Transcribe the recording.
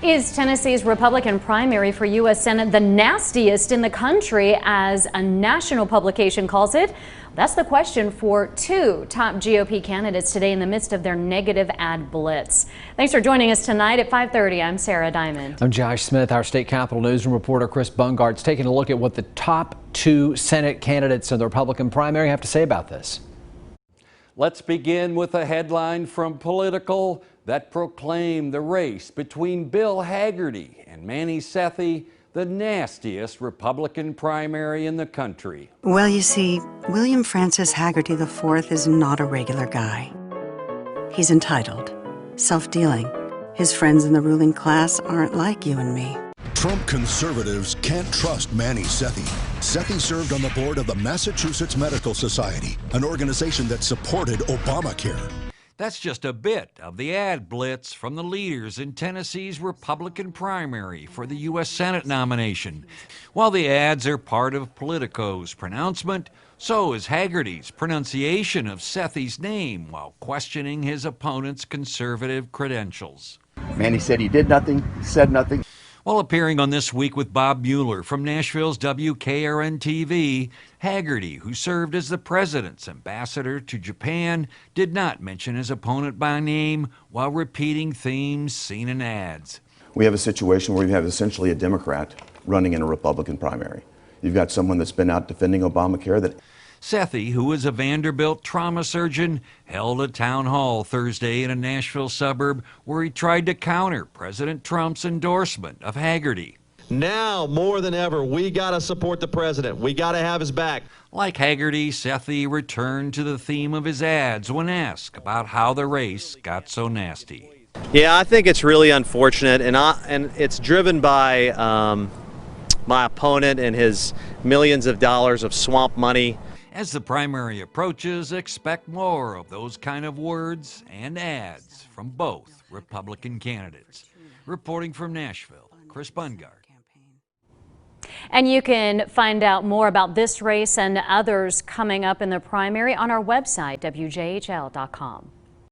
Is Tennessee's Republican primary for U.S. Senate the nastiest in the country, as a national publication calls it? That's the question for two top GOP candidates today in the midst of their negative ad blitz. Thanks for joining us tonight at 5:30. I'm Sarah Diamond. I'm Josh Smith. Our state capitol newsroom reporter Chris Bungard's taking a look at what the top two Senate candidates in the Republican primary have to say about this. Let's begin with a headline from Political that proclaimed the race between Bill Hagerty and Manny Sethi the nastiest Republican primary in the country. Well, you see, William Francis Hagerty IV is not a regular guy. He's entitled, self-dealing. His friends in the ruling class aren't like you and me. Trump conservatives can't trust Manny Sethi. Sethi served on the board of the Massachusetts Medical Society, an organization that supported Obamacare. That's just a bit of the ad blitz from the leaders in Tennessee's Republican primary for the U.S. Senate nomination. While the ads are part of Politico's pronouncement, so is Hagerty's pronunciation of Sethi's name while questioning his opponent's conservative credentials. Manny said he did nothing, said nothing. While appearing on This Week with Bob Mueller from Nashville's WKRN-TV, Hagerty, who served as the president's ambassador to Japan, did not mention his opponent by name while repeating themes seen in ads. We have a situation where you have essentially a Democrat running in a Republican primary. You've got someone that's been out defending Obamacare that... Sethi, who is a Vanderbilt trauma surgeon, held a town hall Thursday in a Nashville suburb where he tried to counter President Trump's endorsement of Hagerty. Now, more than ever, we got to support the president. We got to have his back. Like Hagerty, Sethi returned to the theme of his ads when asked about how the race got so nasty. Yeah, I think it's really unfortunate, and it's driven by my opponent and his millions of dollars of swamp money. As the primary approaches, expect more of those kind of words and ads from both Republican candidates. Reporting from Nashville, Chris Bungard. And you can find out more about this race and others coming up in the primary on our website, WJHL.com.